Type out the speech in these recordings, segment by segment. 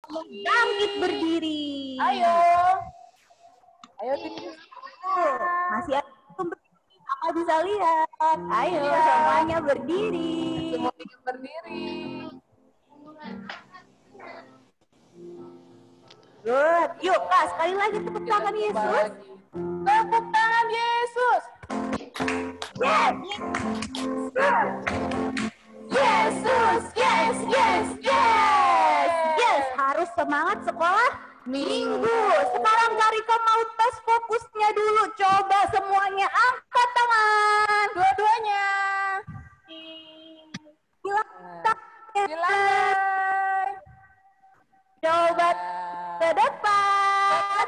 bangkit berdiri. Ayo. Ayo berdiri. Masih ada berdiri, Kakak bisa lihat. Ayo semuanya berdiri. Semuanya berdiri. Good. Yuk Kak, sekali lagi tepuk tangan Yesus. Tepuk tangan Yesus. Yes. Yesus, yes, yes, yes. Yes, harus semangat sekolah minggu. Sekarang Karika mau tes fokusnya dulu. Coba semuanya angkat tangan. Dua-duanya. Silakan. Coba ke depan.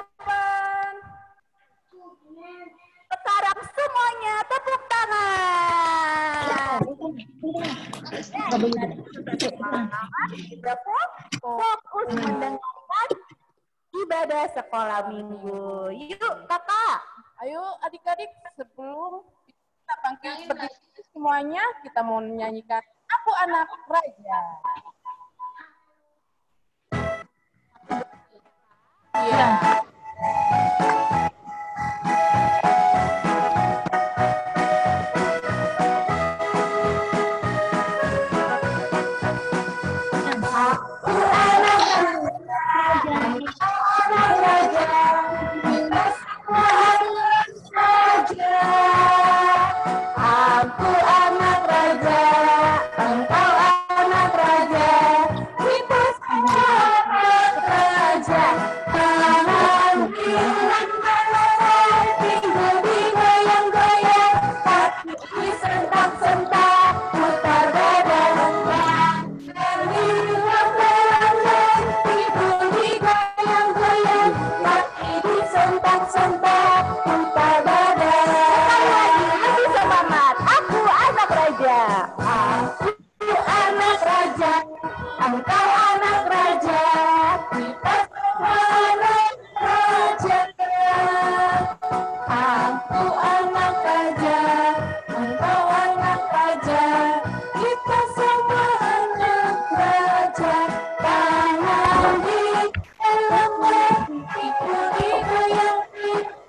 Sekarang semuanya tepuk tangan. Kita fokus mendengarkan ibadah sekolah minggu. Yuk kakak. Ayo adik-adik, sebelum kita bangkit berdiri semuanya, kita mau menyanyikan Aku Anak Raja. Iya. Aku anak raja, engkau anak raja, kita semua anak raja. Tangan digoyang-goyang, tinggal digoyang-goyang, kaki disentak-sentak, putar badan. Digoyang-goyang, tinggal digoyang-goyang, kaki disentak-sentak, putar badan. Aku anak raja. Aku anak raja. Engkau anak raja. Kita semua anak raja. Aku anak raja. Engkau anak raja. Kita semua anak raja. Tangan digoyang, ibu digoyang,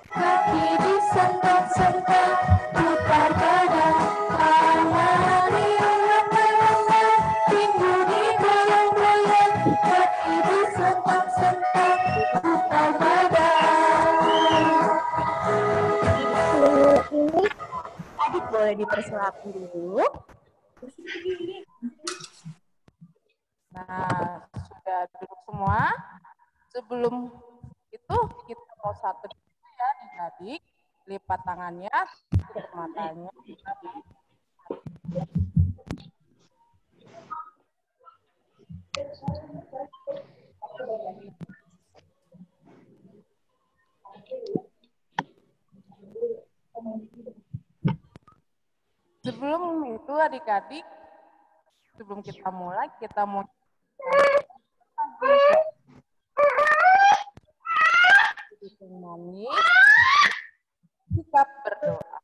kaki disentak-sentak, putar badan. Tangan digoyang-goyang, pinggul digoyang-goyang, kaki disentak-sentak, putar badan. Adik boleh dipersilakan dulu. Nah, sudah duduk semua. Sebelum itu kita mau satu dulu ya adik-adik. Lipat tangannya, tutup matanya. Sebelum itu adik-adik, sebelum kita mulai, kita mau manis, sikap berdoa.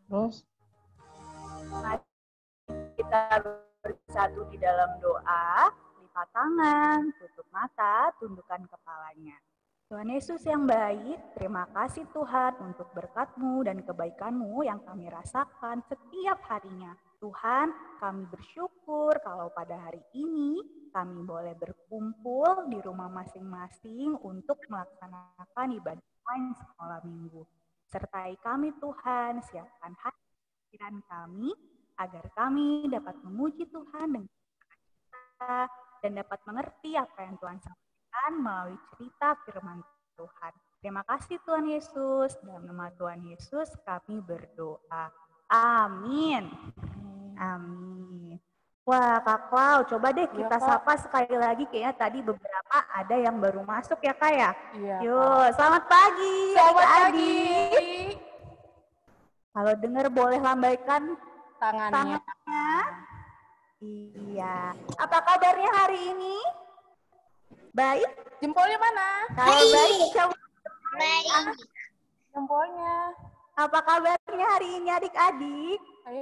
Terus kita bersatu di dalam doa. angkat tangan, tutup mata, tundukkan kepalanya. Tuhan Yesus yang baik, terima kasih Tuhan untuk berkat-Mu dan kebaikan-Mu yang kami rasakan setiap harinya. Tuhan, kami bersyukur kalau pada hari ini kami boleh berkumpul di rumah masing-masing untuk melaksanakan ibadah online sekolah minggu. Sertai kami Tuhan, siapkan hati pikiran kami agar kami dapat memuji Tuhan dengan kita dan dapat mengerti apa yang Tuhan sampaikan melalui cerita firman Tuhan. Terima kasih Tuhan Yesus. Dalam nama Tuhan Yesus kami berdoa. Amin. Amin. Wah Kak Klau, coba deh kita sapa sekali lagi. Kayaknya tadi beberapa ada yang baru masuk ya Kak ya? Iya. Yuk, selamat pagi. Selamat pagi. Kalau dengar boleh lambaikan Tangannya. Iya. Apa kabarnya hari ini? Baik? Jempolnya mana? Kalau baik, coba. Baik. Jempolnya. Apa kabarnya hari ini adik-adik?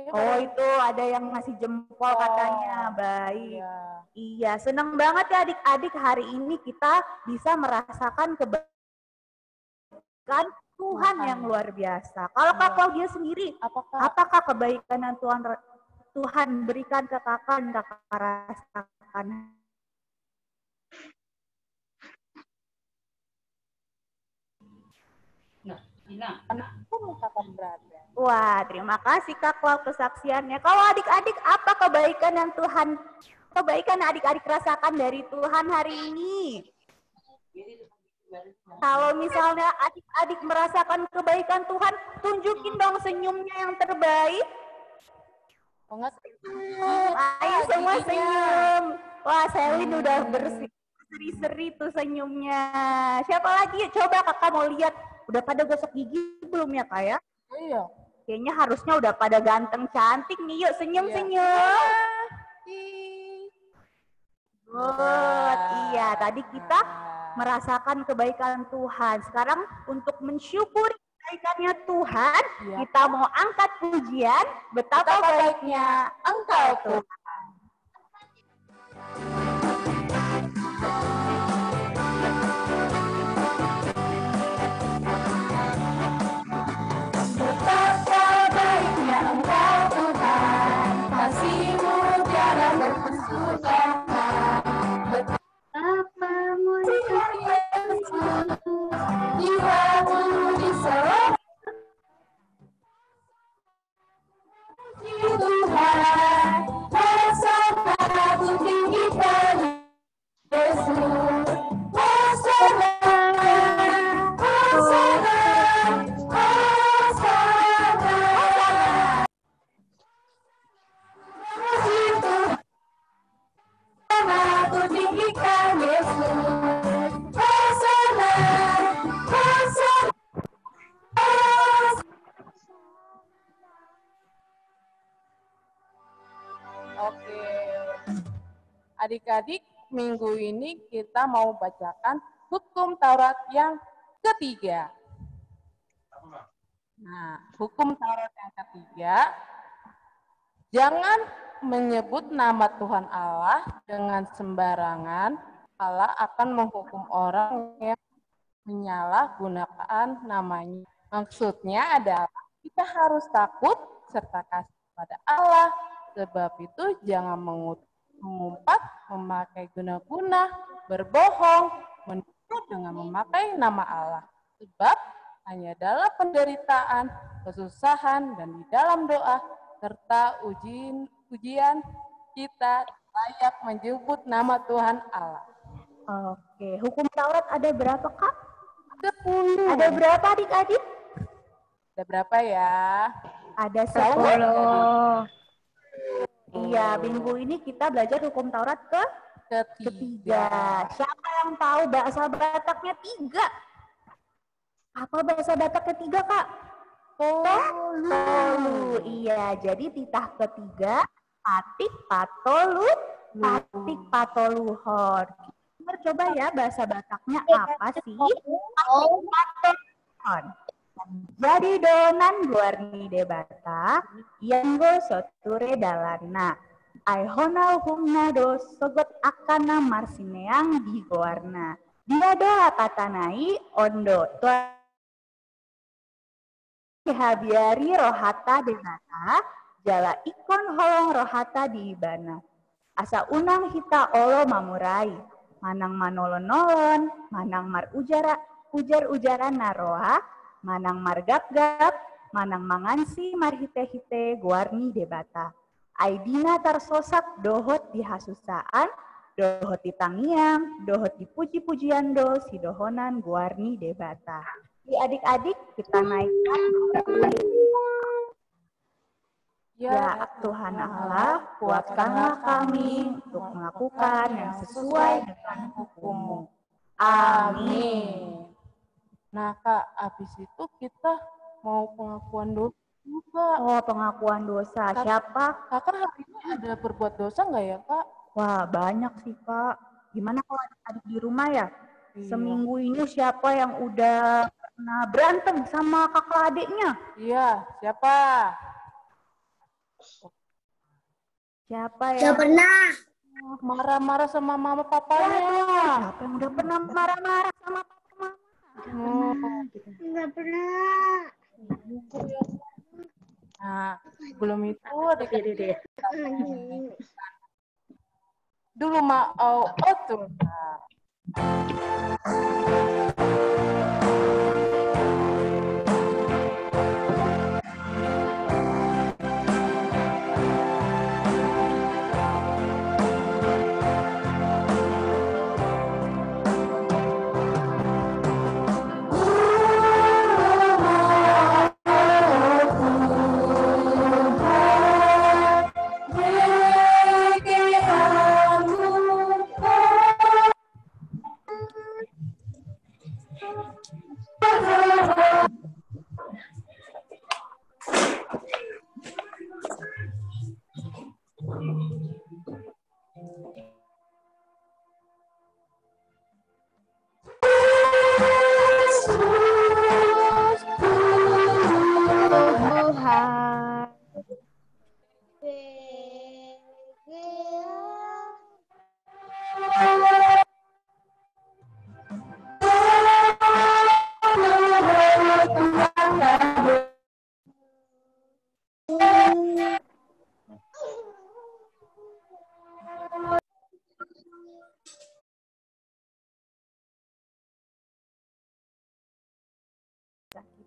Oh itu ada yang ngasih jempol katanya. Baik. Iya, senang banget ya adik-adik hari ini kita bisa merasakan kebaikan Tuhan yang luar biasa. Kalau Kak Claudia sendiri, apakah kebaikan yang Tuhan berikan ke kakak dan kakak rasakan? Wah, terima kasih Kak Klau kesaksiannya. Kalau adik-adik, apa kebaikan yang adik-adik rasakan dari Tuhan hari ini? Kalau misalnya adik-adik merasakan kebaikan Tuhan, tunjukin dong senyumnya yang terbaik. Ayo semua senyum. Wah, Selin udah berseri-seri tuh senyumnya. Siapa lagi? Coba kakak mau lihat. Udah pada gosok gigi belum ya kak ya? Iya. Kayaknya harusnya udah pada ganteng cantik nih. Yuk senyum-senyum. Good. Iya, tadi kita merasakan kebaikan Tuhan. Sekarang untuk mensyukuri kebaikannya Tuhan, kita mau angkat pujian betapa baiknya Engkau Tuhan. Betapa baiknya Engkau Tuhan, kasih-Mu tiada berkesudahan. Betapa mulia Yesus, jiwa-Mu di sorga. Tuhan, bersama Ku tinggikan Yesus. Hosana, Hosana, Hosana. Puji Tuhan, bersama Ku tinggikan Yesus. Hosana, Hosana. Oke. Adik-adik, minggu ini kita mau bacakan hukum Taurat yang ketiga. Nah, hukum Taurat yang ketiga, jangan menyebut nama Tuhan Allah dengan sembarangan. Allah akan menghukum orang yang menyalahgunakan namanya. Maksudnya adalah kita harus takut serta kasih pada Allah. Sebab itu jangan mengumpat, memakai guna-guna, berbohong, menipu dengan memakai nama Allah. Sebab hanya dalam penderitaan, kesusahan, dan di dalam doa, serta ujian kita layak menyebut nama Tuhan Allah. Oke, hukum Taurat ada berapa Kak? 10. Ada berapa adik-adik? Ada berapa ya? Ada 10. Iya, minggu ini kita belajar hukum Taurat ketiga. Siapa yang tahu bahasa Bataknya 3? Apa bahasa Batak ketiga, Kak? Tolu. Iya, jadi titah ketiga, patik patolu, patik patoluhor. Coba ya bahasa Bataknya apa sih? Patik patoluhor. Jadi donan guarni de Batak, yang go soture dalana. Aihonal humna do sogot akana marsineang di goarna. Dia doa tatanai ondo. Habiari rohata denata, jala ikon holong rohata di ibana. Asa unang hita olo mamurai, manang manolon-nolon, manang mar ujar-ujaran naroa, manang mar gap-gap, manang mangansi mar hite-hite guarni debata. Aidina tarsosak dohot di hasusaan, dohot di tangiang, dohot di puji-pujian do, si dohonan guarni debata. Adik-adik kita naikkan. Ya Tuhan Allah, kuatkanlah kami untuk melakukan yang sesuai dengan hukum-Mu. Amin. Nah Kak, habis itu kita mau pengakuan dosa juga. Oh, pengakuan dosa. Siapa? Kakak hari ini ada berbuat dosa nggak ya Kak? Wah, banyak sih Kak. Gimana kalau adik-adik di rumah ya? Iya. Seminggu ini siapa yang udah pernah berantem sama kakak adiknya? Iya, siapa? Siapa yang pernah marah-marah sama mama papanya? Siapa yang udah pernah marah-marah sama papa mama? Nggak pernah. Nah, belum itu ada dulu mau tuh.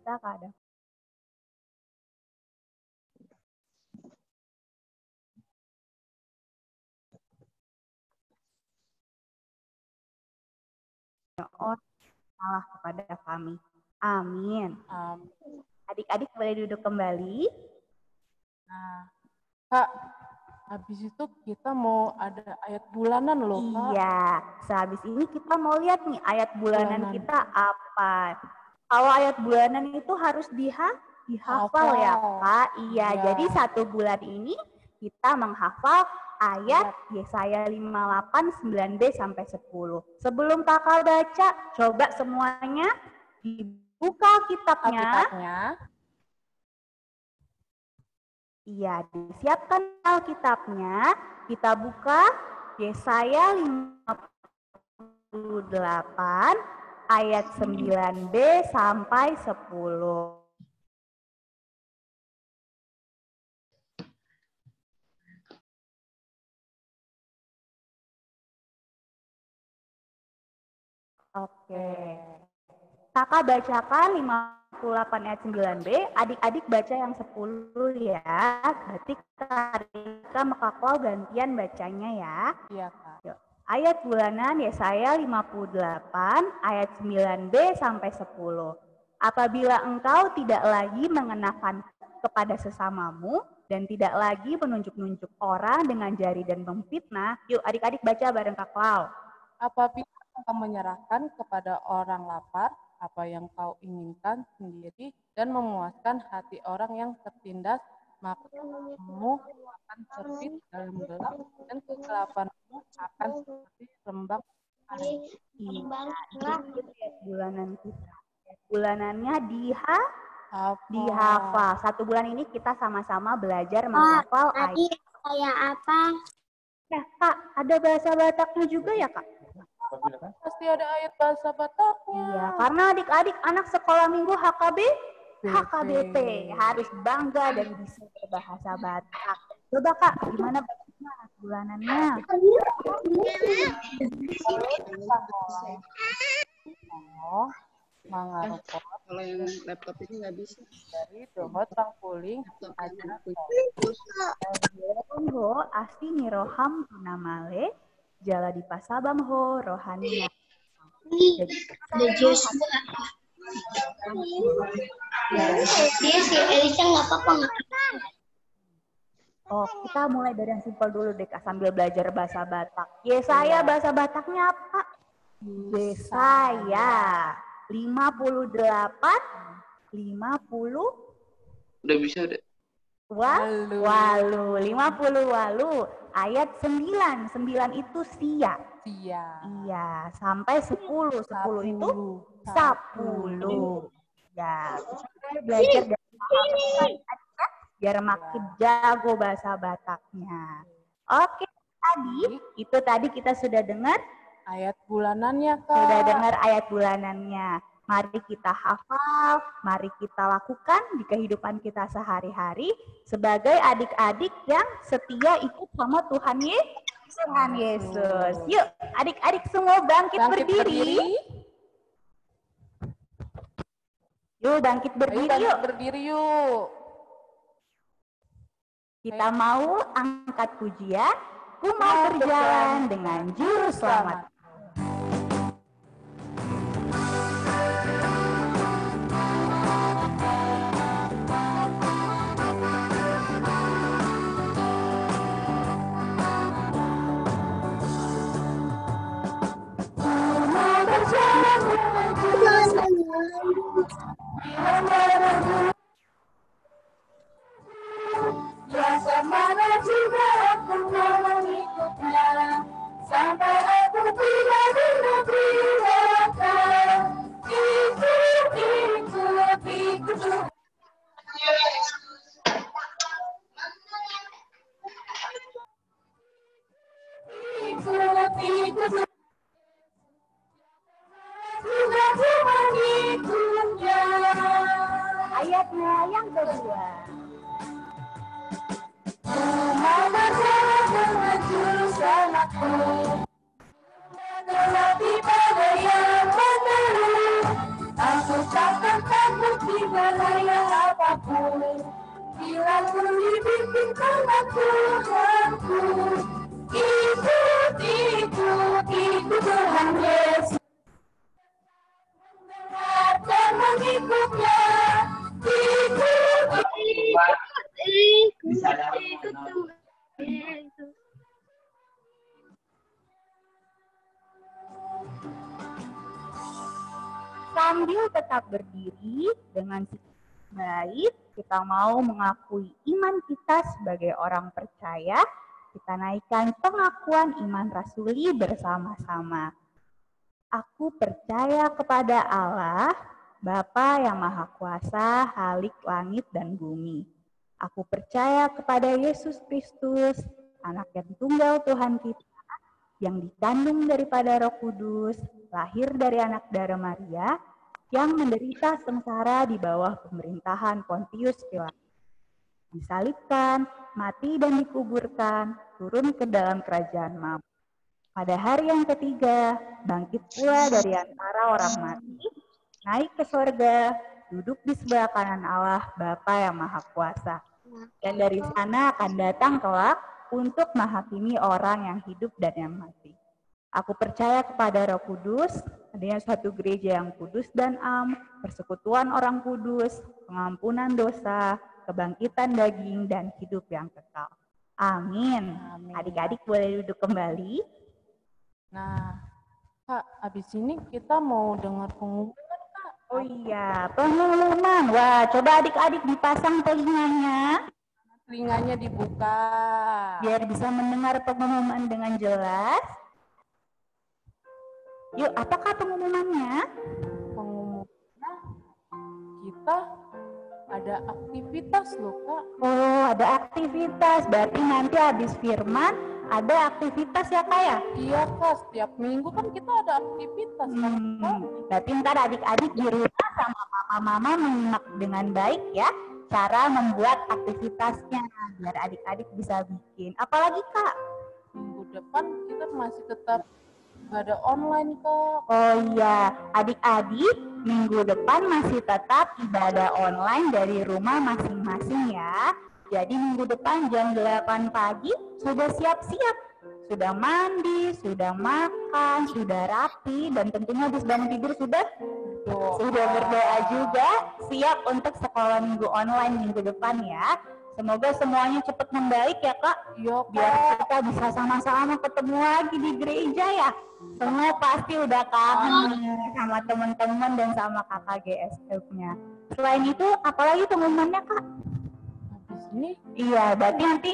Kita kadang Allah kepada kami. Amin. Adik-adik boleh duduk kembali. Nah, Kak, habis itu kita mau ada ayat bulanan loh, Kak. Iya, sehabis ini kita mau lihat nih ayat bulanan kita apa. Kalau ayat bulanan itu harus dihafal ya, Kak. Iya, jadi 1 bulan ini kita menghafal ayat Yesaya 58, 9b sampai 10. Sebelum kakak baca, coba semuanya dibuka kitabnya. Iya, disiapkan Alkitabnya. Kita buka Yesaya 58 ayat 9b sampai 10. Oke. Kakak bacakan 58 ayat 9b, adik-adik baca yang 10 ya. Ketika Kakak gantian bacanya ya. Iya, Kak. Yuk. Ayat bulanan Yesaya 58 ayat 9b sampai 10. Apabila engkau tidak lagi mengenakan kepada sesamamu dan tidak lagi menunjuk-nunjuk orang dengan jari dan memfitnah, yuk adik-adik baca bareng Kak Klau. Apabila engkau menyerahkan kepada orang lapar apa yang kau inginkan sendiri dan memuaskan hati orang yang tertindas, maka kamu akan terbit dalam gelap dan kegelapanmu akan seperti rembang hari. Bulanan kita. Bulanannya dihafal. 1 bulan ini kita sama-sama belajar menghafal ayat Kayak apa? Ya, Kak, ada bahasa Bataknya juga ya, Kak? Pasti ada ayat bahasa Bataknya. Iya, karena adik-adik anak sekolah minggu HKBP harus bangga dan bisa berbahasa Batak. Coba Kak, gimana bulanannya? Oh, mangarokot Kalau yang laptop ini nggak bisa. dari dohot pangpuling aja. Ho asli niroham tunamale jala di pasabam ho rohani. Jadi si Elisa nggak apa-apa. oh, kita mulai dari yang simpel dulu deh Kak, sambil belajar bahasa Batak. Yesaya bahasa Bataknya apa? Yesaya 58 50 Udah bisa udah. walu 50 walu ayat 9 itu sia. Iya, sampai 10 itu 10. Ya, kita belajar dari biar makin jago bahasa Bataknya. Oke, tadi kita sudah dengar ayat bulanannya, Kak. sudah dengar ayat bulanannya. Mari kita hafal, mari kita lakukan di kehidupan kita sehari-hari sebagai adik-adik yang setia ikut sama Tuhan Yesus. Yuk, adik-adik semua bangkit berdiri. Yuk, bangkit berdiri yuk. Kita mau angkat pujian, ku mau berjalan dengan juru selamat. Ya kemana juga aku mau mengikutnya, sampai aku tiba di negeri belakang. Ikut Ayatnya yang kedua. mau berjalan dengan juru selamatku, tetapi pada yang meneluh, aku takkan takut di bahaya apapun. Bila ku dipimpin tangan Tuhanku, ikut Tuhan Yesus. Mendengar dan mengikutnya, Sambil tetap berdiri dengan baik, kita mau mengakui iman kita sebagai orang percaya. Kita naikkan pengakuan iman rasuli bersama-sama. Aku percaya kepada Allah, Bapa yang Maha Kuasa, Halik langit dan bumi. Aku percaya kepada Yesus Kristus, Anak yang tunggal Tuhan kita, yang dikandung daripada Roh Kudus, lahir dari anak darah Maria, yang menderita sengsara di bawah pemerintahan Pontius Pilatus, disalibkan, mati dan dikuburkan, turun ke dalam kerajaan maut. Pada hari yang ketiga, bangkit pula dari antara orang mati, naik ke sorga, duduk di sebelah kanan Allah, Bapa yang Maha Kuasa. Dan dari sana akan datang kelak untuk menghakimi orang yang hidup dan yang mati. Aku percaya kepada Roh Kudus, adanya suatu gereja yang kudus dan am, persekutuan orang kudus, pengampunan dosa, kebangkitan daging, dan hidup yang kekal. Amin. Adik-adik boleh duduk kembali. Nah, Kak, abis ini kita mau dengar pengumuman, Kak. Oh iya, pengumuman. Wah, coba adik-adik dipasang telinganya. Telinganya dibuka. Biar bisa mendengar pengumuman dengan jelas. Yuk, apakah pengumumannya? Pengumumannya kita ada aktivitas loh Kak. Oh, ada aktivitas. Berarti nanti habis firman ada aktivitas ya Kak ya? Iya Kak, setiap minggu kan kita ada aktivitas kan Kak. Berarti ntar adik-adik di rumah sama papa mama menyimak dengan baik ya cara membuat aktivitasnya biar adik-adik bisa bikin. Apalagi Kak? Minggu depan kita masih tetap ada online Kak. Oh iya, adik-adik minggu depan masih tetap ibadah online dari rumah masing-masing ya. Jadi minggu depan jam 8 pagi sudah siap-siap. Sudah mandi, sudah makan, sudah rapi, dan tentunya habis bangun tidur sudah berdoa juga, siap untuk sekolah minggu online minggu depan ya. Semoga semuanya cepat membaik ya Kak. Iya Biar Kak. kita bisa sama-sama ketemu lagi di gereja ya. Semua pasti udah kangen sama teman-teman dan sama kakak GSF-nya. Selain itu, apalagi pengumumannya Kak? Habis ini Iya, berarti nanti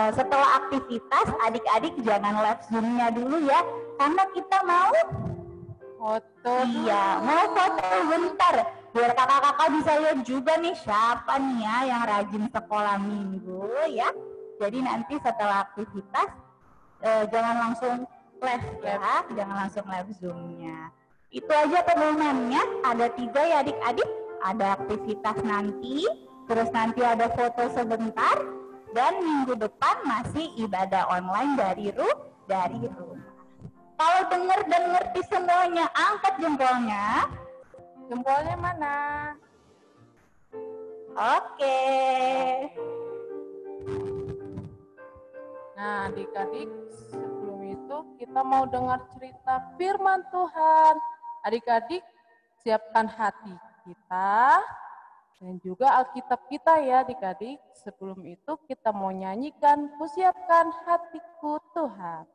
setelah aktivitas adik-adik jangan live Zoom-nya dulu ya, karena kita mau foto. mau foto bentar biar kakak-kakak bisa lihat juga nih siapa nih ya yang rajin sekolah minggu ya. Jadi nanti setelah aktivitas jangan langsung live ya, jangan langsung live Zoom-nya. Itu aja pengumumannya, ada 3 ya adik-adik, ada aktivitas nanti, terus nanti ada foto sebentar, dan minggu depan masih ibadah online dari rumah. Kalau dengar dan ngerti semuanya, angkat jempolnya. Jempolnya mana? Oke. Nah, adik-adik, sebelum itu kita mau dengar cerita firman Tuhan. Adik-adik, siapkan hati kita dan juga Alkitab kita ya adik-adik. Sebelum itu kita mau nyanyikan Kusiapkan Hatiku Tuhan.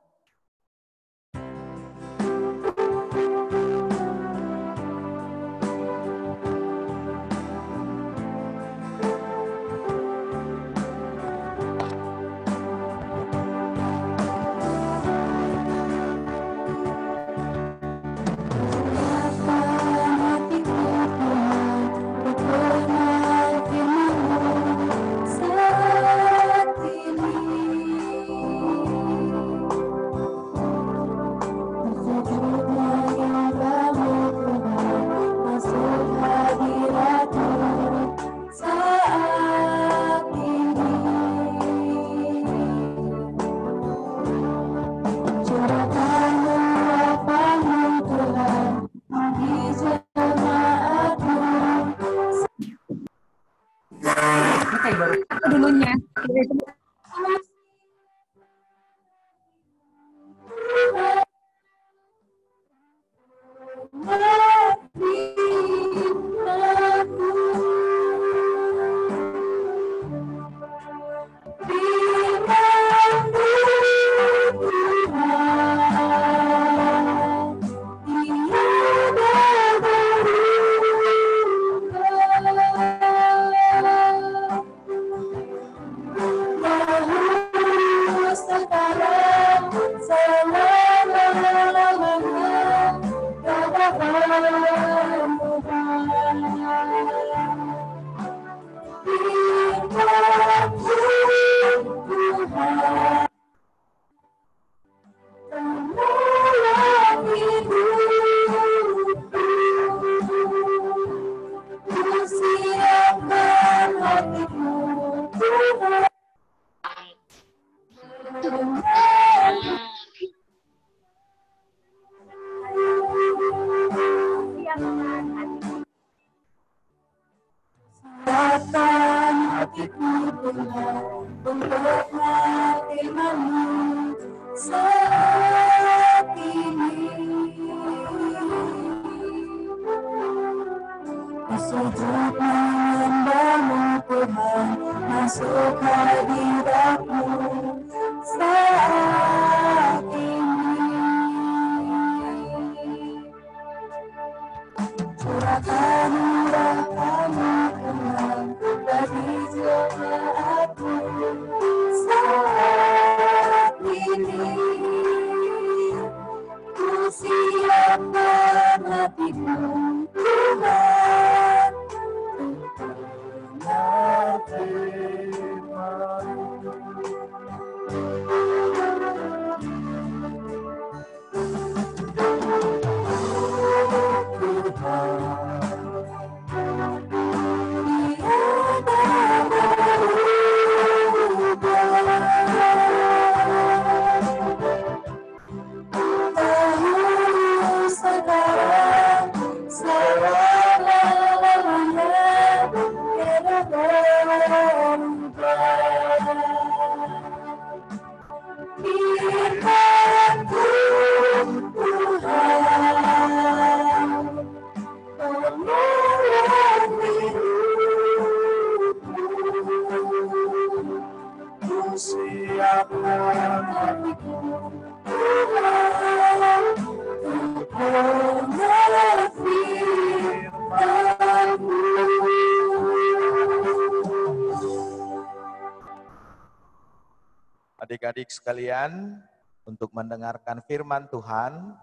Adik-adik sekalian, untuk mendengarkan firman Tuhan,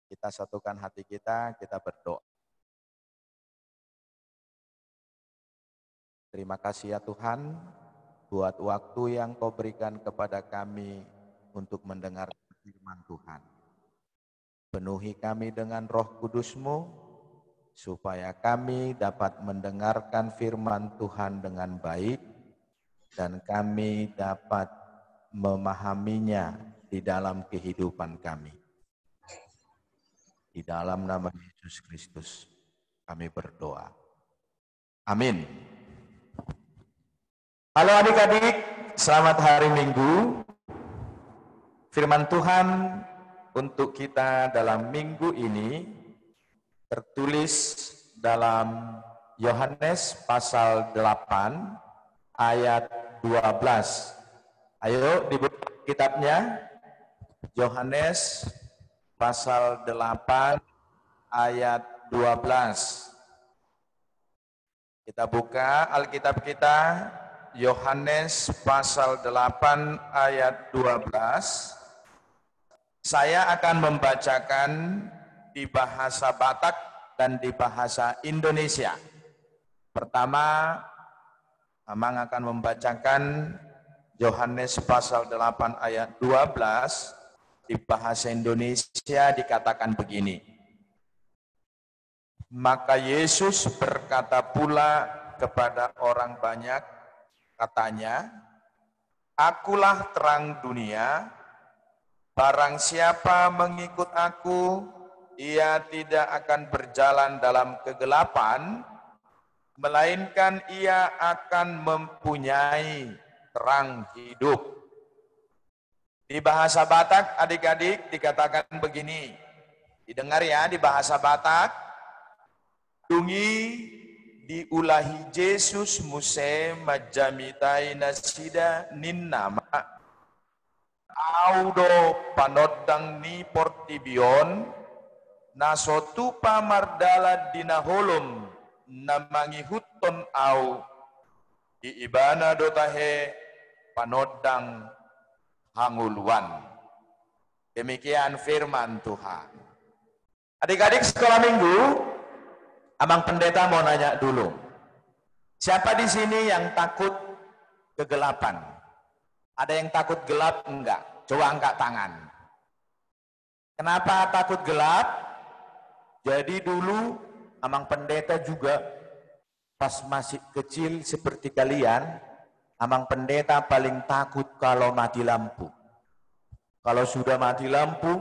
kita satukan hati kita berdoa. Terima kasih ya Tuhan, buat waktu yang Kau berikan kepada kami untuk mendengarkan firman Tuhan. Penuhi kami dengan Roh Kudus-Mu, supaya kami dapat mendengarkan firman Tuhan dengan baik, dan kami dapat memahaminya di dalam kehidupan kami. Di dalam nama Yesus Kristus kami berdoa. Amin. Halo adik-adik, selamat hari Minggu. Firman Tuhan untuk kita dalam minggu ini tertulis dalam Yohanes pasal 8 ayat 12. Ayo dibuka kitabnya, Yohanes pasal 8 ayat 12. Kita buka Alkitab kita, Yohanes pasal 8 ayat 12. Saya akan membacakan di bahasa Batak dan di bahasa Indonesia. Pertama, Amang akan membacakan Yohanes pasal 8 ayat 12, di bahasa Indonesia dikatakan begini. Maka Yesus berkata pula kepada orang banyak, katanya, Akulah terang dunia, barang siapa mengikut aku, ia tidak akan berjalan dalam kegelapan, melainkan ia akan mempunyai terang hidup. Di bahasa Batak, adik-adik, dikatakan begini. Didengar ya, di bahasa Batak. Dungi diulahi Yesus muse majamitai nasida ninnama. Audo panodang ni portibion, nasotupa mardala dinaholom, namangi huton au, diibana dotahe panodang hanguluan. Demikian firman Tuhan. Adik-adik sekolah minggu, Abang Pendeta mau nanya dulu. Siapa di sini yang takut kegelapan? Ada yang takut gelap enggak? Coba angkat tangan. Kenapa takut gelap? Jadi dulu Abang Pendeta juga pas masih kecil seperti kalian, Abang Pendeta paling takut kalau mati lampu. Kalau sudah mati lampu,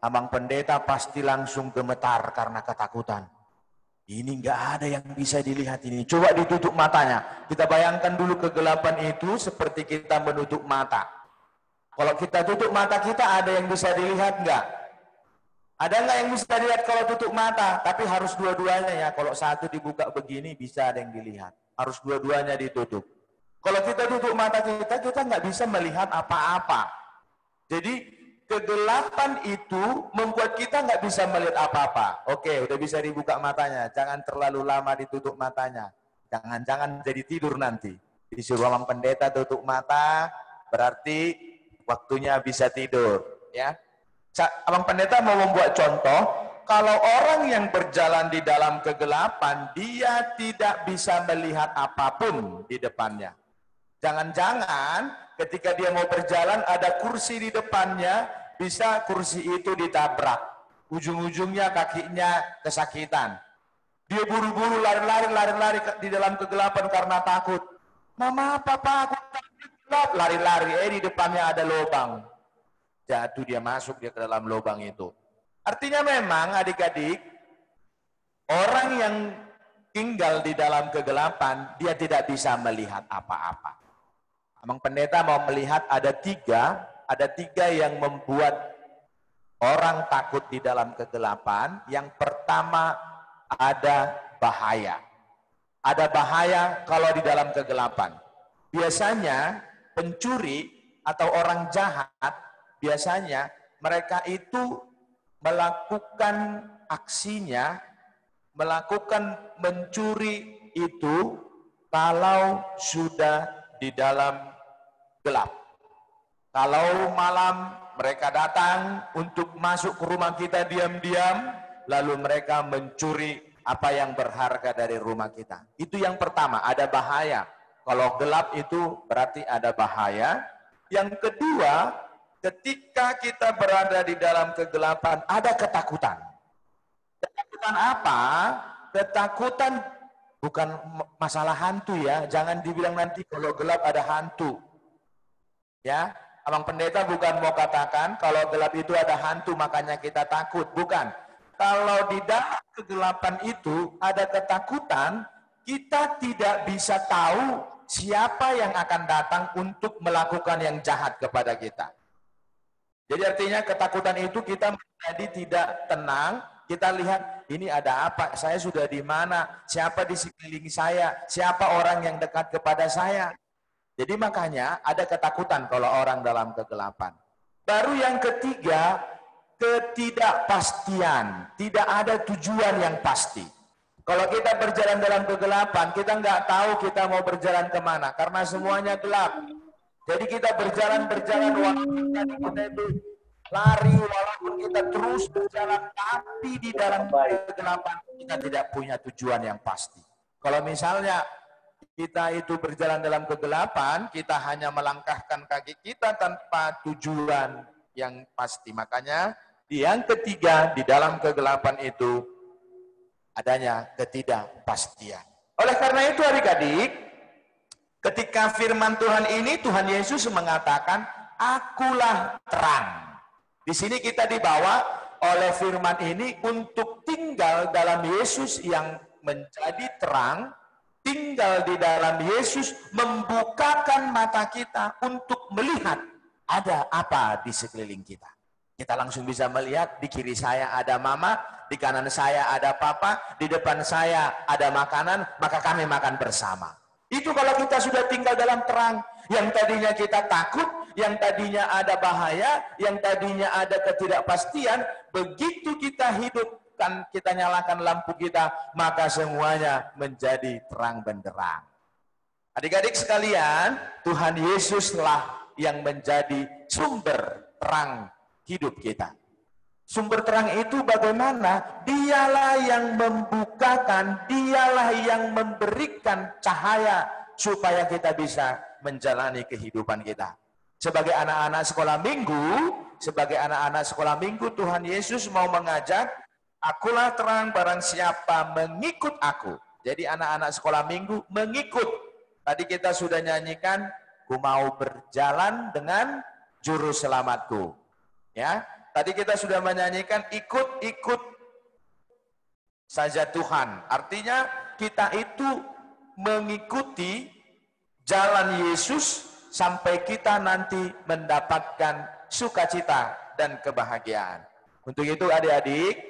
Abang Pendeta pasti langsung gemetar karena ketakutan. Ini nggak ada yang bisa dilihat ini. Coba ditutup matanya. Kita bayangkan dulu kegelapan itu seperti kita menutup mata. Kalau kita tutup mata kita, ada yang bisa dilihat nggak? Ada nggak yang bisa dilihat kalau tutup mata? Tapi harus dua-duanya ya. Kalau satu dibuka begini, bisa ada yang dilihat. Harus dua-duanya ditutup. Kalau kita tutup mata kita nggak bisa melihat apa-apa. Jadi kegelapan itu membuat kita nggak bisa melihat apa-apa. Oke, udah bisa dibuka matanya. Jangan terlalu lama ditutup matanya. Jangan-jangan jadi tidur nanti. Disuruh Abang Pendeta tutup mata, berarti waktunya bisa tidur. Ya, Abang Pendeta mau membuat contoh. Kalau orang yang berjalan di dalam kegelapan, dia tidak bisa melihat apapun di depannya. Jangan-jangan ketika dia mau berjalan ada kursi di depannya, bisa kursi itu ditabrak. Ujung-ujungnya kakinya kesakitan. Dia buru-buru lari-lari di dalam kegelapan karena takut. Mama, papa, aku takut gelap. Lari-lari, di depannya ada lubang. Jatuh dia masuk dia ke dalam lubang itu. Artinya memang adik-adik, orang yang tinggal di dalam kegelapan, dia tidak bisa melihat apa-apa. Abang Pendeta mau melihat ada tiga yang membuat orang takut di dalam kegelapan. Yang pertama, ada bahaya. Ada bahaya kalau di dalam kegelapan. Biasanya pencuri atau orang jahat, biasanya mereka itu melakukan aksinya, melakukan mencuri itu kalau sudah di dalam gelap. Kalau malam mereka datang untuk masuk ke rumah kita diam-diam, lalu mereka mencuri apa yang berharga dari rumah kita. Itu yang pertama, ada bahaya. Kalau gelap itu berarti ada bahaya. Yang kedua, ketika kita berada di dalam kegelapan, ada ketakutan. Ketakutan apa? Ketakutan bukan masalah hantu ya. Jangan dibilang nanti kalau gelap ada hantu. Ya, Abang Pendeta bukan mau katakan kalau gelap itu ada hantu makanya kita takut. Bukan. Kalau di dalam kegelapan itu ada ketakutan, kita tidak bisa tahu siapa yang akan datang untuk melakukan yang jahat kepada kita. Jadi artinya ketakutan itu kita menjadi tidak tenang. Kita lihat ini ada apa, saya sudah di mana, siapa di sekeliling saya, siapa orang yang dekat kepada saya. Jadi makanya ada ketakutan kalau orang dalam kegelapan. Baru yang ketiga, ketidakpastian. Tidak ada tujuan yang pasti. Kalau kita berjalan dalam kegelapan, kita nggak tahu kita mau berjalan kemana, karena semuanya gelap. Jadi kita berjalan walaupun kita itu lari, walaupun kita terus berjalan, tapi di dalam kegelapan kita tidak punya tujuan yang pasti. Kalau misalnya kita itu berjalan dalam kegelapan, kita hanya melangkahkan kaki kita tanpa tujuan yang pasti. Makanya yang ketiga, di dalam kegelapan itu adanya ketidakpastian. Oleh karena itu adik-adik, ketika firman Tuhan ini, Tuhan Yesus mengatakan, akulah terang. Di sini kita dibawa oleh firman ini untuk tinggal dalam Yesus yang menjadi terang, tinggal di dalam Yesus membukakan mata kita untuk melihat ada apa di sekeliling kita. Kita langsung bisa melihat di kiri saya ada mama, di kanan saya ada papa, di depan saya ada makanan, maka kami makan bersama. Itu kalau kita sudah tinggal dalam terang. Yang tadinya kita takut, yang tadinya ada bahaya, yang tadinya ada ketidakpastian, begitu kita hidupkan, kita nyalakan lampu kita, maka semuanya menjadi terang benderang. Adik-adik sekalian, Tuhan Yesuslah yang menjadi sumber terang hidup kita. Sumber terang itu bagaimana? Dialah yang membukakan, dialah yang memberikan cahaya supaya kita bisa menjalani kehidupan kita. Sebagai anak-anak sekolah minggu, Tuhan Yesus mau mengajak, akulah terang barang siapa mengikut aku. Jadi anak-anak sekolah minggu mengikut. Tadi kita sudah nyanyikan, ku mau berjalan dengan juru selamatku. Ya, tadi kita sudah menyanyikan ikut saja Tuhan. Artinya kita itu mengikuti jalan Yesus sampai kita nanti mendapatkan sukacita dan kebahagiaan. Untuk itu adik-adik,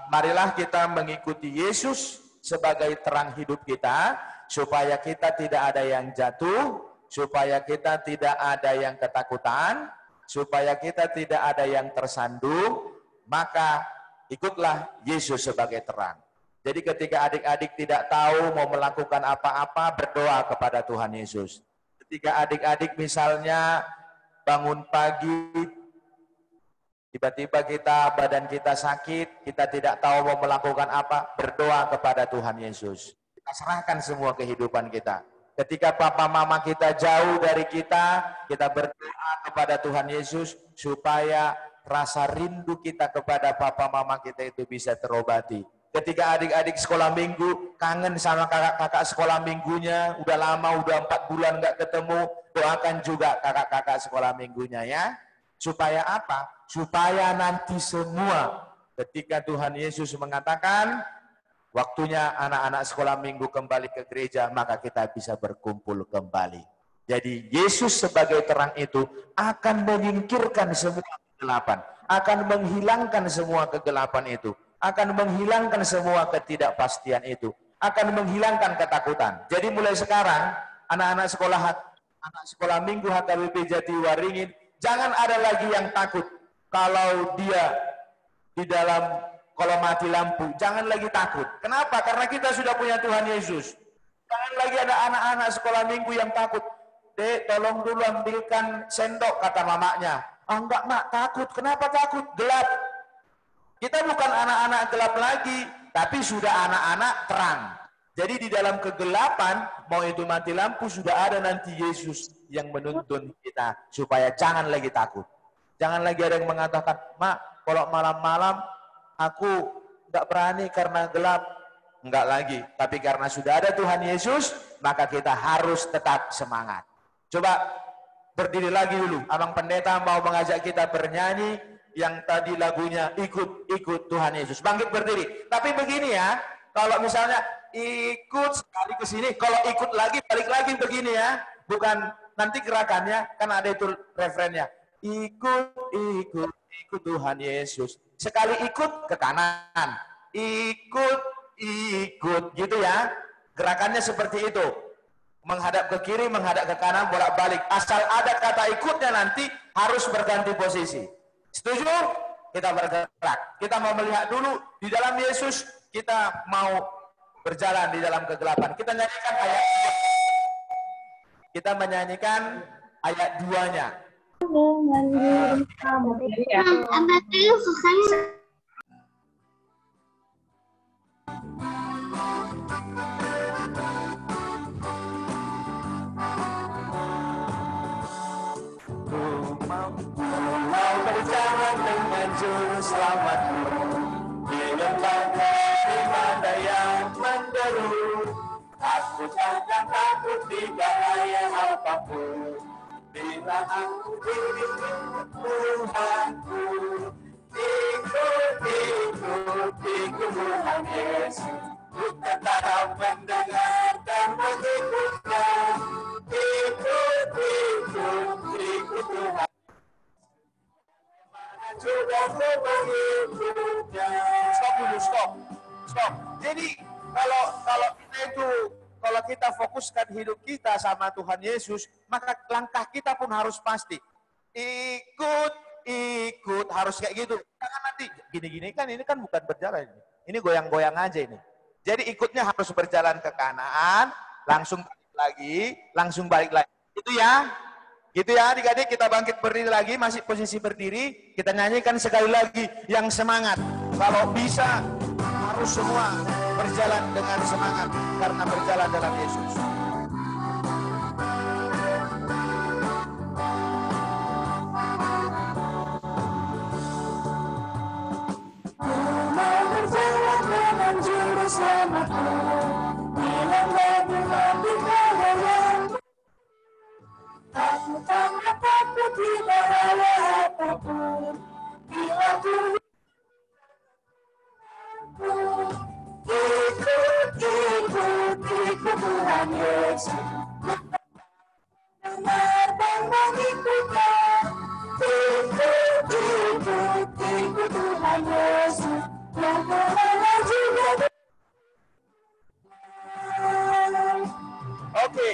marilah kita mengikuti Yesus sebagai terang hidup kita, supaya kita tidak ada yang jatuh, supaya kita tidak ada yang ketakutan, supaya kita tidak ada yang tersandung, maka ikutlah Yesus sebagai terang. Jadi ketika adik-adik tidak tahu mau melakukan apa-apa, berdoa kepada Tuhan Yesus. Ketika adik-adik misalnya bangun pagi, tiba-tiba badan kita sakit, kita tidak tahu mau melakukan apa, berdoa kepada Tuhan Yesus. Kita serahkan semua kehidupan kita. Ketika papa mama kita jauh dari kita berdoa kepada Tuhan Yesus supaya rasa rindu kita kepada papa mama kita itu bisa terobati. Ketika adik-adik sekolah minggu kangen sama kakak-kakak sekolah minggunya, udah lama, udah 4 bulan nggak ketemu, doakan juga kakak-kakak sekolah minggunya ya. Supaya apa? Supaya nanti semua ketika Tuhan Yesus mengatakan waktunya anak-anak sekolah minggu kembali ke gereja, maka kita bisa berkumpul kembali. Jadi Yesus sebagai terang itu akan menyingkirkan semua kegelapan, akan menghilangkan semua kegelapan itu, akan menghilangkan semua ketidakpastian itu, akan menghilangkan ketakutan. Jadi mulai sekarang, anak-anak sekolah minggu HKBP Jatiwaringin, jangan ada lagi yang takut kalau dia di dalam kalau mati lampu, jangan lagi takut. Kenapa? Karena kita sudah punya Tuhan Yesus. Jangan lagi ada anak-anak sekolah minggu yang takut. Dek, tolong dulu ambilkan sendok, kata mamanya. Ah, enggak mak, takut. Kenapa takut? Gelap. Kita bukan anak-anak gelap lagi, tapi sudah anak-anak terang. Jadi di dalam kegelapan, mau itu mati lampu, sudah ada nanti Yesus yang menuntun kita supaya jangan lagi takut. Jangan lagi ada yang mengatakan, mak, kalau malam-malam aku enggak berani karena gelap. Enggak lagi, tapi karena sudah ada Tuhan Yesus, maka kita harus tetap semangat. Coba berdiri lagi dulu. Abang Pendeta mau mengajak kita bernyanyi yang tadi lagunya ikut Tuhan Yesus. Bangkit berdiri. Tapi begini ya, kalau misalnya ikut sekali ke sini, kalau ikut lagi balik lagi begini ya. Bukan nanti gerakannya kan ada itu referennya. Ikut Tuhan Yesus. Sekali ikut ke kanan. Ikut gitu ya. Gerakannya seperti itu. Menghadap ke kiri, menghadap ke kanan, bolak-balik. Asal ada kata ikutnya nanti harus berganti posisi. Setuju? Kita bergerak. Kita mau melihat dulu di dalam Yesus, kita mau berjalan di dalam kegelapan. Kita menyanyikan ayat 2-nya. Mau berjalan dengan juru selamatmu di lembah di mana yang menderu. Aku takkan takut di bahaya apapun. Bila aku dipimpin Tuhanku, ikut Tuhan Yesus. Ku tetap mendengar dan mengikutnya. Ikut Tuhan. Sudah mengikutnya. Stop dulu, stop. Jadi kalau kita fokuskan hidup kita sama Tuhan Yesus, maka langkah kita pun harus pasti ikut harus kayak gitu. Jangan nanti gini-gini kan ini kan bukan berjalan ini goyang-goyang aja ini. Jadi ikutnya harus berjalan ke kanan, langsung balik lagi. Itu ya. Gitu ya adik-adik, kita bangkit berdiri lagi, masih posisi berdiri, kita nyanyikan sekali lagi yang semangat. Kalau bisa harus semua berjalan dengan semangat karena berjalan dalam Yesus. Mau berjalan dengan juru selamatku, bilang Tuhan di bahaya. Aku tak takut di bahaya apapun, bila Tuhan ikut Tuhan Yesus. Dengar dan mengikutnya. Ikut Tuhan Yesus. Yang kemana juga. Oke.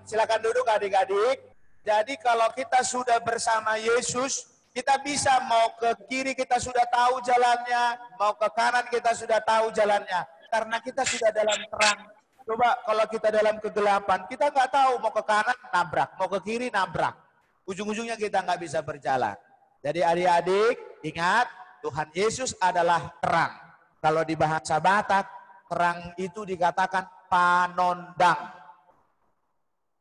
Silakan duduk adik-adik. Jadi kalau kita sudah bersama Yesus, kita bisa mau ke kiri kita sudah tahu jalannya, mau ke kanan kita sudah tahu jalannya. Karena kita sudah dalam terang. Coba kalau kita dalam kegelapan, kita nggak tahu mau ke kanan nabrak, mau ke kiri nabrak. Ujung-ujungnya kita nggak bisa berjalan. Jadi adik-adik ingat, Tuhan Yesus adalah terang. Kalau di bahasa Batak, terang itu dikatakan panondang.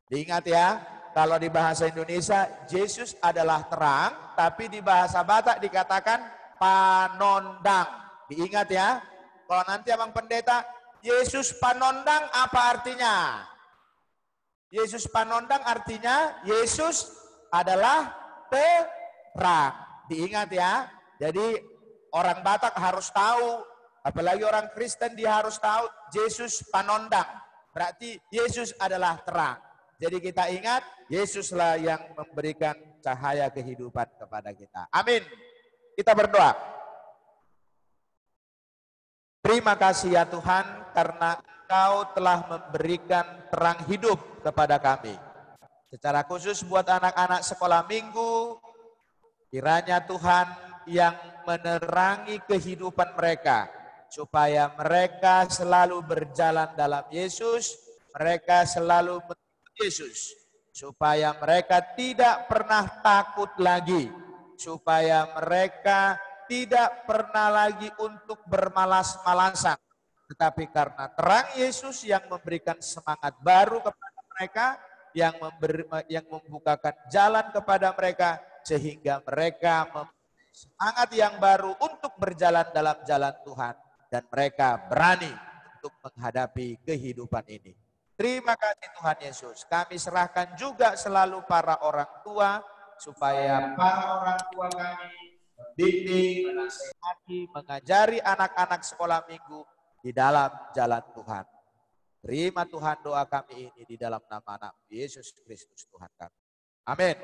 Diingat ya, kalau di bahasa Indonesia, Yesus adalah terang, tapi di bahasa Batak dikatakan panondang. Diingat ya, kalau nanti Abang Pendeta, Yesus panondang apa artinya? Yesus panondang artinya Yesus adalah terang. Diingat ya, jadi orang Batak harus tahu, apalagi orang Kristen dia harus tahu Yesus panondang. Berarti Yesus adalah terang. Jadi kita ingat, Yesuslah yang memberikan cahaya kehidupan kepada kita. Amin. Kita berdoa. Terima kasih ya Tuhan, karena Engkau telah memberikan terang hidup kepada kami. Secara khusus buat anak-anak sekolah minggu, kiranya Tuhan yang menerangi kehidupan mereka, supaya mereka selalu berjalan dalam Yesus, mereka selalu Yesus, supaya mereka tidak pernah takut lagi, supaya mereka tidak pernah lagi untuk bermalas-malasan, tetapi karena terang Yesus yang memberikan semangat baru kepada mereka, yang membukakan jalan kepada mereka, sehingga mereka mempunyai semangat yang baru untuk berjalan dalam jalan Tuhan, dan mereka berani untuk menghadapi kehidupan ini. Terima kasih Tuhan Yesus. Kami serahkan juga selalu para orang tua, supaya para orang tua kami membimbing, menasihati, mengajari anak-anak sekolah minggu di dalam jalan Tuhan. Terima Tuhan doa kami ini di dalam nama anak Yesus Kristus Tuhan kami. Amin.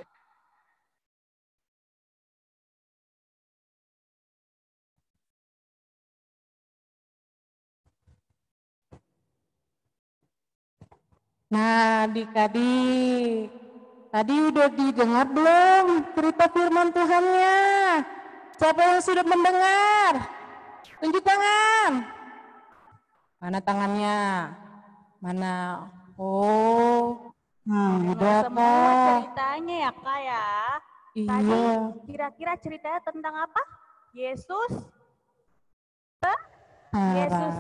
Nah, adik-adik, tadi udah didengar belum cerita firman Tuhannya? Siapa yang sudah mendengar? Tunjuk tangan. Mana tangannya? Mana? Oh, udah Semua Kak. ceritanya ya Kak ya. Tadi Iya. kira-kira ceritanya tentang apa? Yesus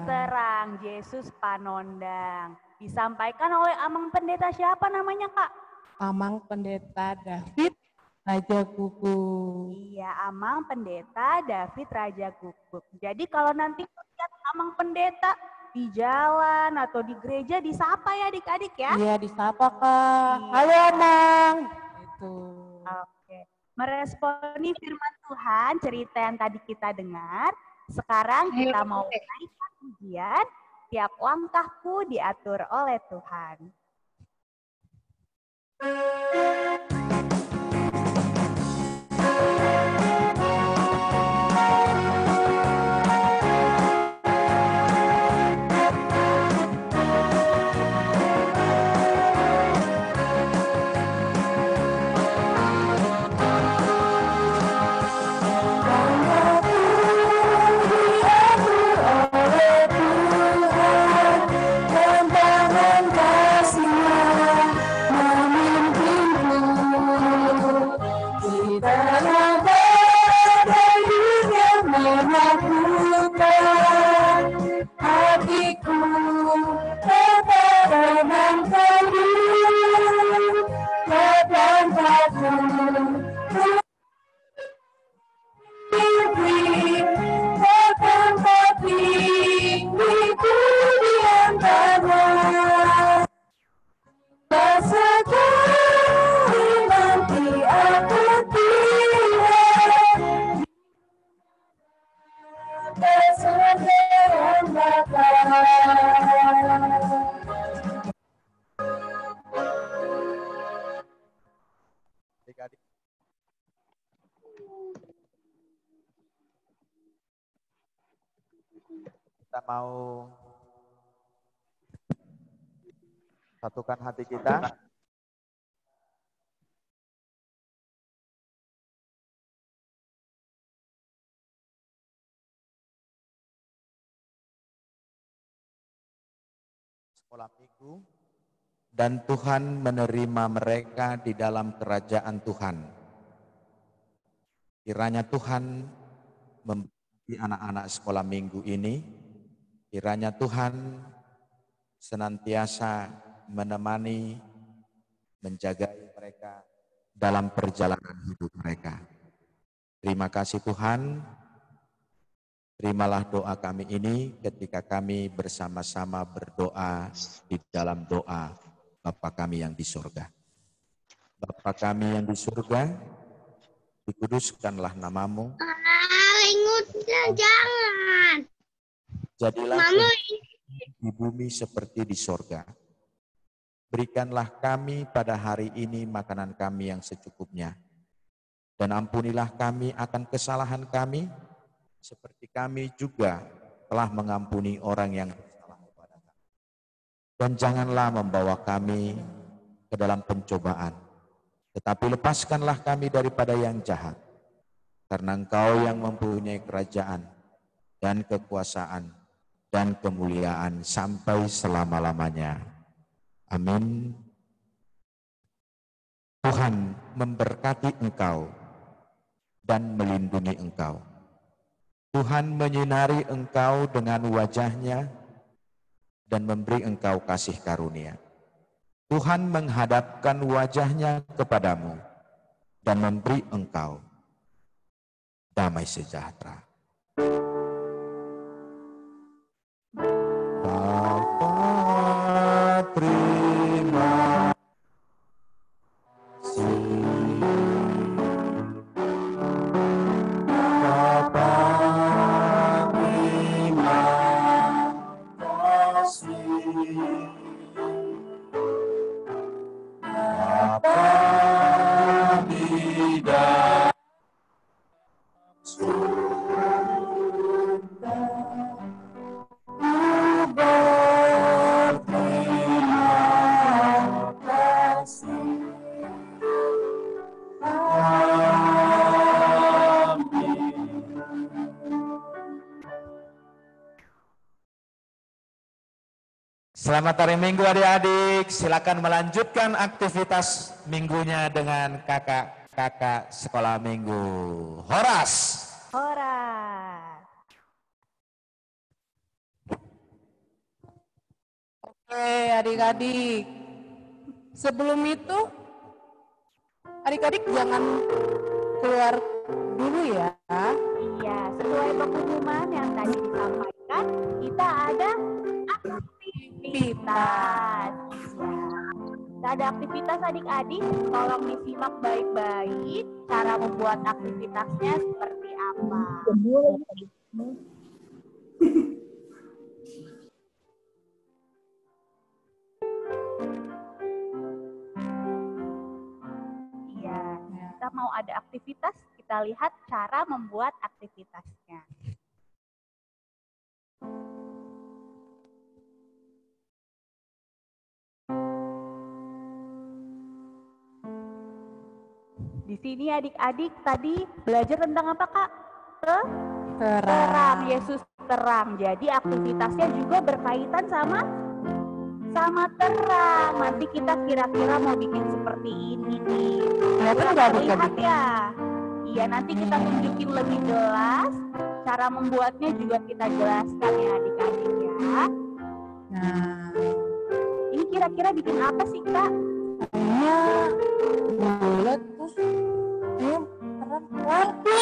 terang, Yesus panondang. Disampaikan oleh Amang Pendeta siapa namanya Kak? Amang Pendeta David Raja Guguk. Iya, Amang Pendeta David Raja Guguk. Jadi kalau nanti lihat Amang Pendeta di jalan atau di gereja disapa ya adik-adik ya. Iya, disapa Kak. Iya. Halo Amang. Itu. Oke. Meresponi firman Tuhan, cerita yang tadi kita dengar. Sekarang kita mau menaikkan ujian. Tiap langkahku diatur oleh Tuhan. Kita mau satukan hati kita. Sekolah minggu, dan Tuhan menerima mereka di dalam kerajaan Tuhan. Kiranya Tuhan memberkati anak-anak sekolah minggu ini. Kiranya Tuhan senantiasa menemani, menjagai mereka dalam perjalanan hidup mereka. Terima kasih Tuhan. Terimalah doa kami ini ketika kami bersama-sama berdoa di dalam doa Bapa kami yang di surga. Bapa kami yang di surga, dikuduskanlah namamu. Jangan. Jadilah di bumi seperti di sorga. Berikanlah kami pada hari ini makanan kami yang secukupnya. Dan ampunilah kami akan kesalahan kami, seperti kami juga telah mengampuni orang yang bersalah kepada kami. Dan janganlah membawa kami ke dalam pencobaan, tetapi lepaskanlah kami daripada yang jahat. Karena Engkau yang mempunyai kerajaan dan kekuasaan dan kemuliaan sampai selama-lamanya. Amin. Tuhan memberkati engkau dan melindungi engkau. Tuhan menyinari engkau dengan wajah-Nya dan memberi engkau kasih karunia. Tuhan menghadapkan wajah-Nya kepadamu dan memberi engkau damai sejahtera. Bapa, terima kasih. Bapa, terima kasih. Bapa di dalam surga, berterima kasih. Selamat hari Minggu adik-adik, silakan melanjutkan aktivitas minggunya dengan kakak-kakak sekolah minggu. Horas! Horas. Oke, adik-adik. Sebelum itu, adik-adik jangan keluar dulu ya. Iya, sesuai pengumuman yang tadi disampaikan, kita ada aktivitas. Ya. Kita ada aktivitas adik-adik, tolong disimak baik-baik cara membuat aktivitasnya seperti apa. Iya, kita mau ada aktivitas, kita lihat cara membuat aktivitasnya. Di sini adik-adik tadi belajar tentang apa, Kak? Terang. Yesus terang. Jadi aktivitasnya juga berkaitan sama terang. Nanti kita kira-kira mau bikin seperti ini nih. Lihat ya. Iya, nanti kita tunjukin lebih jelas. Cara membuatnya juga kita jelaskan ya adik-adik ya. Nah, Ini kira-kira bikin apa sih, Kak? kayaknya bulat terus ini terang lampu.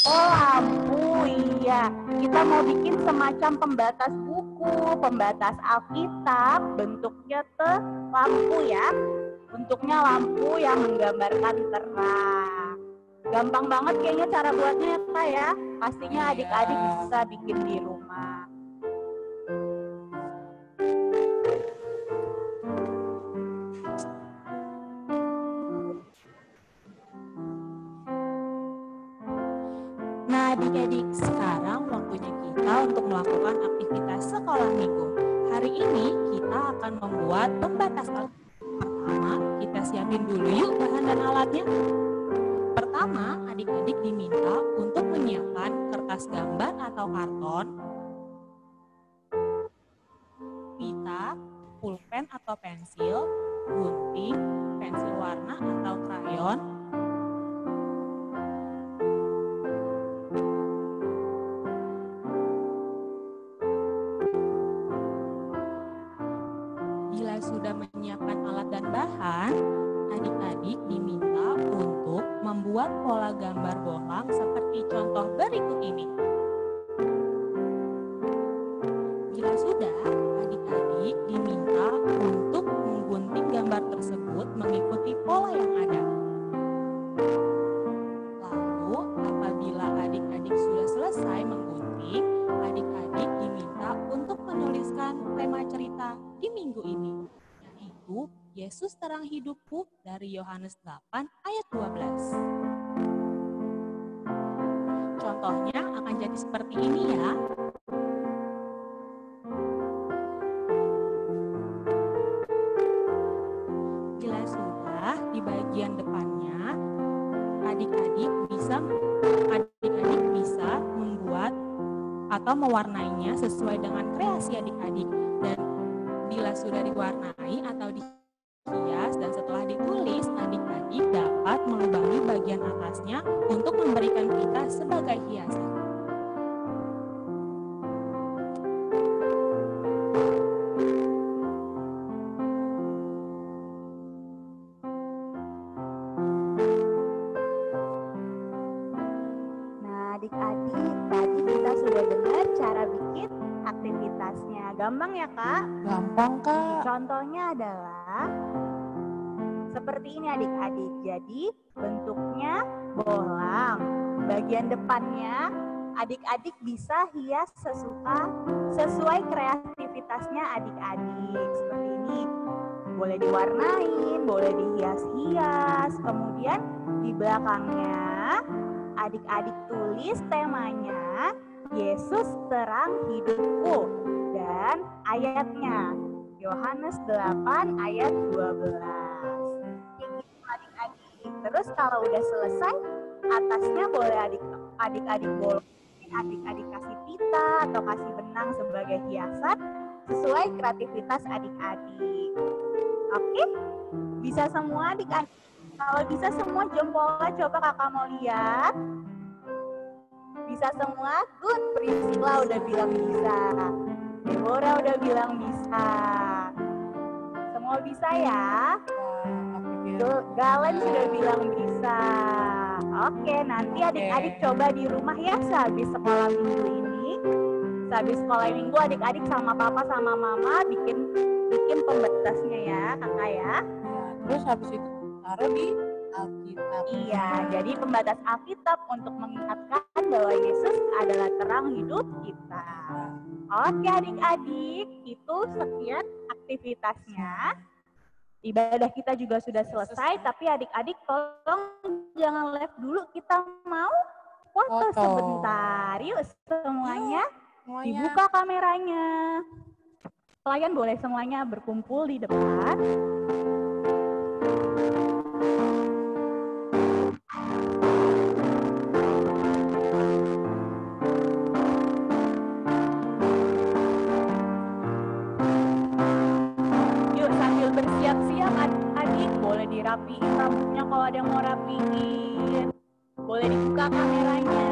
Oh, lampu, iya. Kita mau bikin semacam pembatas buku, pembatas Alkitab, bentuknya lampu ya. Bentuknya lampu yang menggambarkan terang. Gampang banget kayaknya cara buatnya ya, Kak ya. Pastinya adik-adik bisa bikin di rumah. Nah adik-adik, sekarang waktunya kita untuk melakukan aktivitas sekolah minggu. Hari ini kita akan membuat pembatas Alkitab. Pertama, kita siapin dulu yuk bahan dan alatnya. Pertama, adik-adik diminta untuk menyiapkan kertas gambar atau karton, pita, pulpen atau pensil, gunting, pensil warna atau krayon, bila sudah menyiapkan alat dan bahan, adik-adik diminta untuk membuat pola gambar bohlam seperti contoh berikut ini. Bila sudah, adik-adik diminta untuk menggunting gambar tersebut mengikuti pola yang ada. Lalu, apabila adik-adik sudah selesai menggunting, adik-adik diminta untuk menuliskan tema cerita di minggu ini, yaitu Yesus terang hidupku dari Yohanes 8 ayat 12. Contohnya akan jadi seperti ini ya. Bila sudah di bagian depannya, adik-adik bisa membuat atau mewarnainya sesuai dengan kreasi adik-adik. Dan bila sudah diwarnai atau hias dan setelah ditulis, adik-adik dapat melubangi bagian atasnya untuk memberikan kita sebagai hiasan. Nah, adik-adik, tadi kita sudah dengar cara bikin aktivitasnya. Gampang ya, Kak? Gampang, Kak. Contohnya adalah seperti ini adik-adik. Jadi bentuknya bohlam. Bagian depannya adik-adik bisa hias sesuai kreativitasnya adik-adik. Seperti ini. Boleh diwarnain, boleh dihias-hias. Kemudian di belakangnya adik-adik tulis temanya Yesus terang hidupku dan ayatnya Yohanes 8 ayat 12. Kayak gitu adik-adik. Terus kalau udah selesai, atasnya boleh adik-adik bolongin, adik-adik kasih pita atau kasih benang sebagai hiasan sesuai kreativitas adik-adik. Oke? Bisa semua adik-adik? Kalau bisa semua jempolnya coba kakak mau lihat. Bisa semua? Good. Priscilla udah bilang bisa. Deborah udah bilang bisa. Semua bisa ya? Galen sudah bilang bisa. Oke, nanti adik-adik coba di rumah ya sehabis sekolah minggu ini. Sehabis sekolah minggu adik-adik sama papa sama mama bikin pembatasnya ya kakak ya. Terus habis itu taruh di Alkitab. Iya, jadi pembatas Alkitab untuk mengingatkan bahwa Yesus adalah terang hidup kita. Oke adik-adik, itu sekian aktivitasnya. Ibadah kita juga sudah selesai, tapi adik-adik tolong jangan live dulu, kita mau foto sebentar. Yuk semuanya, dibuka kameranya. Kalian boleh semuanya berkumpul di depan. Bersiap-siap adik-adik, boleh dirapiin rambutnya kalau ada yang mau rapiin. Boleh dibuka kameranya.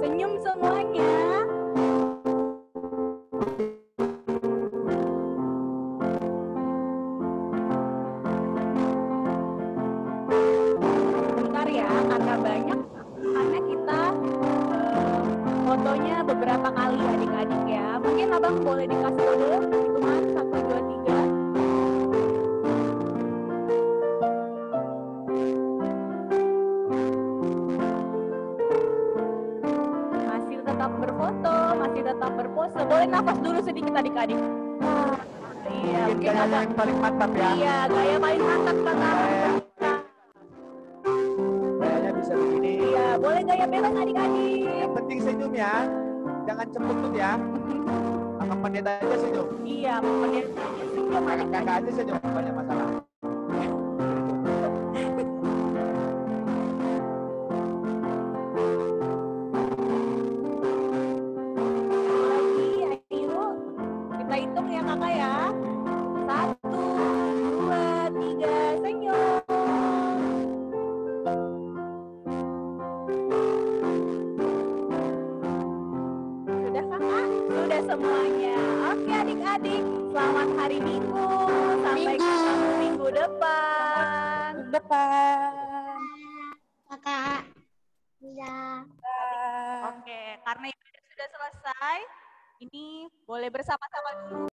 Senyum semuanya. Fotonya beberapa kali adik-adik ya. Mungkin abang boleh dikasih tahu hitungan 1, 2, 3. Masih tetap berfoto, masih tetap berpose. Boleh nafas dulu sedikit adik-adik. Iya, mungkin gaya yang paling mantap ya. Iya, gaya paling mantap kakak. Gayanya bisa begini. Iya, boleh gaya bebas adik-adik. Yang penting senyum ya. Jangan cembetut ya. Kakak pendeta aja senyum. Iya, pendeta senyum adik-adik. Kakak aja senyum, banyak masalah. Lagi, ayo. Kita hitung ya kakak ya. 1, 2, 3, senyum. Sudah kakak? Sudah semuanya. Oke adik-adik, selamat hari Minggu. Sampai ketemu minggu depan. Kakak. Iya. Oke, karena ibadah sudah selesai, ini boleh bersama-sama dulu.